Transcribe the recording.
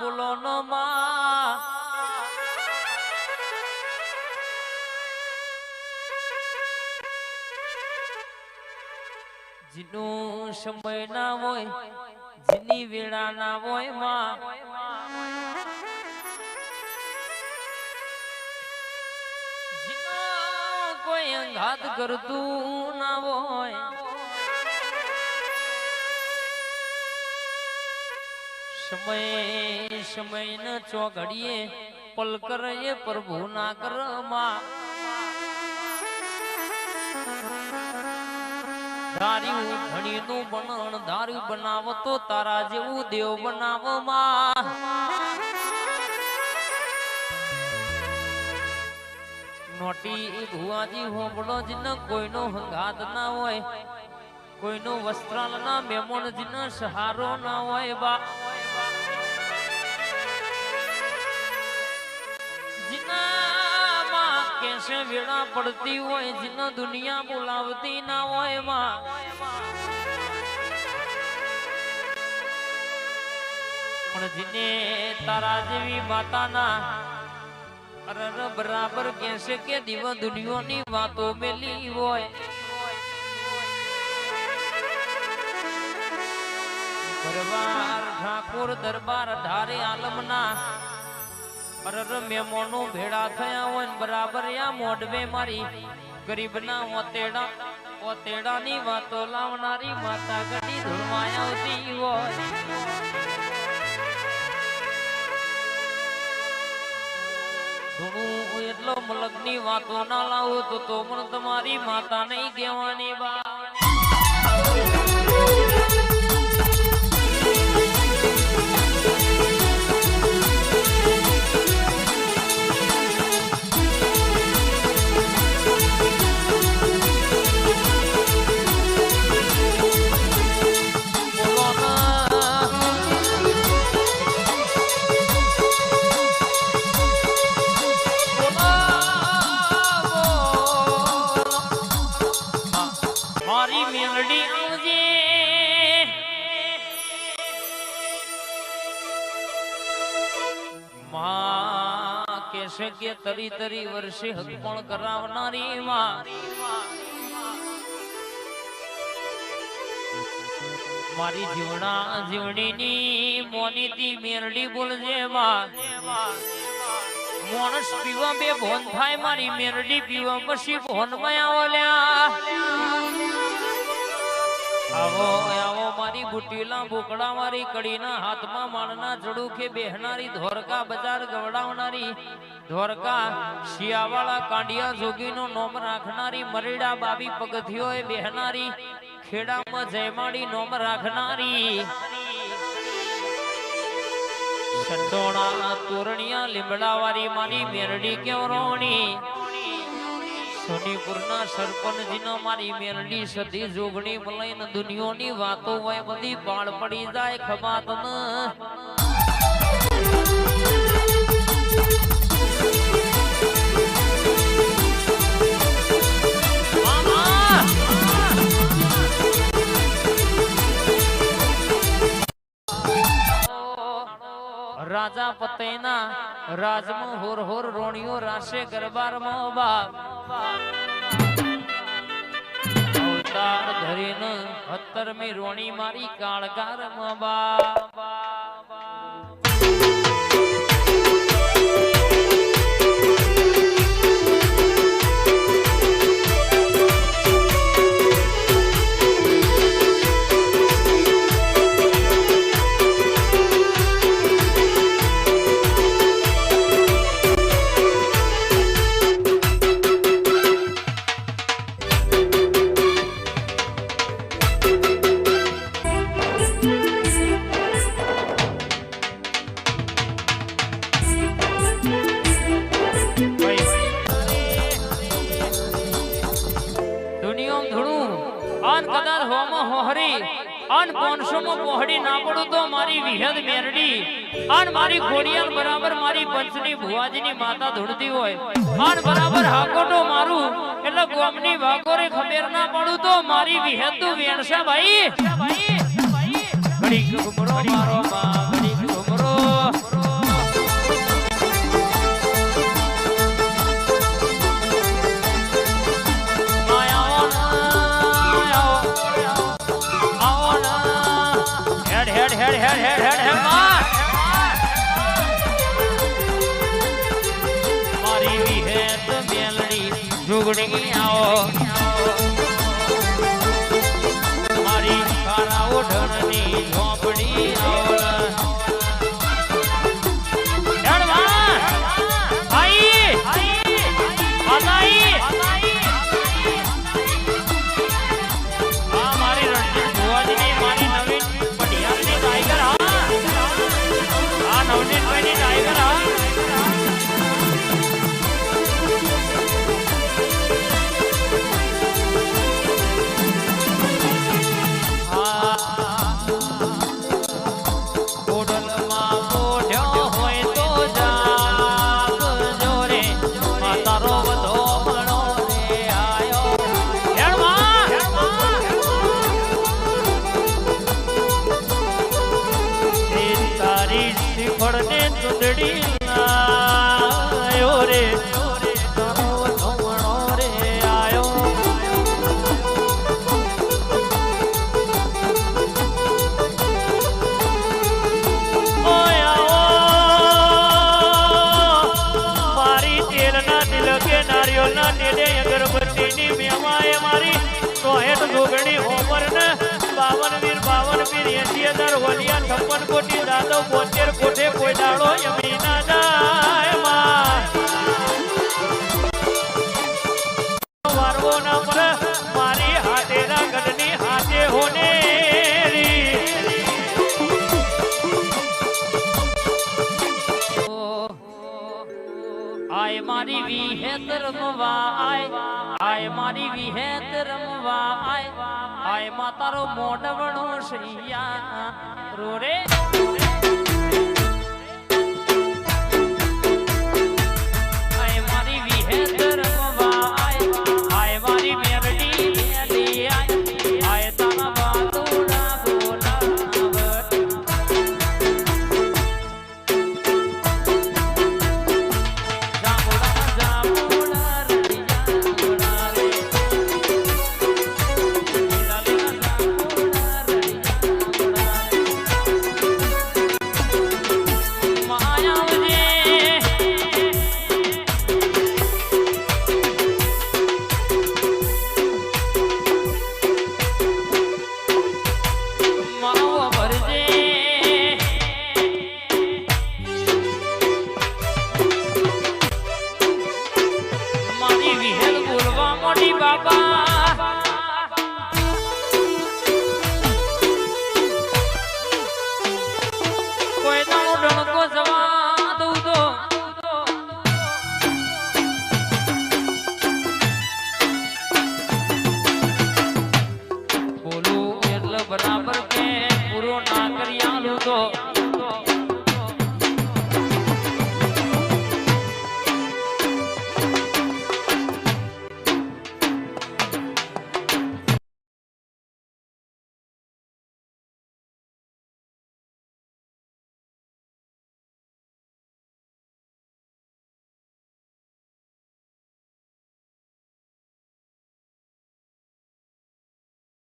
બોલો નો માં જીનું સમય ના હોય જીની વેળા ના હોય માં જીનો કોઈ અંગાત કરતું ના હોય સમય ન ચોઘડીએ પલ કરે પ્રભુ ના કર માં ધાર્યું ધણીનું બનણ ધાર્યું બનાવતો તારા જેવું દેવ બનાવ માં નોટી ભુવાજી હોંભળો જ ન કોઈનો હંગાત ના હોય કોઈનો વસ્ત્રાલ ના મેમણ જ ન સહારો ના હોય બા જીનામાં કેસે વેળા પડતી હોય જીનો દુનિયા બોલાવતી ના હોય માં પણ જીને તારા જેવી માતાના અરર બરાબર કેસે કે દીવ દુનિયાની વાતો મેલી હોય દરબાર ઠાકોર દરબાર ધારે આલમના અરર મેમોનો ભેળા થયા હોય બરાબર યા મોઢવે મારી ગરીબના ઓતેડાની વાતો લાવનારી માતા ગડી ધૂળમાં આવતી હોય ધૂણું એટલો મલકની વાતો ના લાવું તો પણ તમારી માતા નહીં કહેવાની બા કે તરી તરી વર્ષે હકપણ કરાવનારી માં મારી જીવણા જીવણીની મોનીતી મેરડી બોલજે માં માણસ પીવા બે ભોન થાય મારી મેરડી પીવા પછી ભોન માં આવો આવો મારી બુટીલા બોકડા મારી કડીના હાથમાં માળના જડુખે બેહનારી ધોરકા બજાર ગવડાવનારી ધોરકા શિયાવાળા કાંડિયા જોગીનો નોમ રાખનારી મરેડા બાબી પગથિયોએ બેહનારી ખેડામાં જયમાડી નોમ રાખનારી સંડોણા તોરણિયા લીમડાવાળી મારી મેરડી કેવરોણી સોનીપુરના સરપંચજીનો મારી મેરડી સતી જોગણી મલઈને દુનિયાની વાતો હોય બધી બાળ પડી જાય ખમાત ન રાજા પતેના રાજમાં હોર હોર રોણીઓ રાશે ગરબારમાં બાપ અવતાર ધરીને 17મી રોણી મારી કાળગારમાં બાપ અન 500 માં પહોળી ના પડું તો મારી વિહદ મેરડી અન મારી ખોડિયાલ બરાબર મારી પંચની ભુવાજીની માતા ધૂળતી હોય અન બરાબર હાકોટો મારું એટલે ગોમની વાકોરે ખબર ના પડું તો મારી વિહદ તું વેણસા ભાઈ ઘડી ઘુમરો મારો માં ઘડી ઘુમરો લુગડી આવો મારી કારા ઓઢણની ઝોપડી આવો ફળને ચૂંદડી લાયો રે તારો ધોમણો રે આયો ઓય આવો મારી તેલના તિલકે નારિયેળના નેડે અગરબત્તીની મેવાએ મારી સોહેટ જોગણી હોમર ને 52 વીર 80,000 વલિયા 56 કોટી દાદો 72 કોઠે કોઈ દાડો યમી ના જાય માં વારવો ના પર મારી હાથેરા ગઢની હાથે હોને આય મારી વિહેત રમવા આય મારી વિહેત રમવા આય માતારો મોઢવણો શૈયા રો રે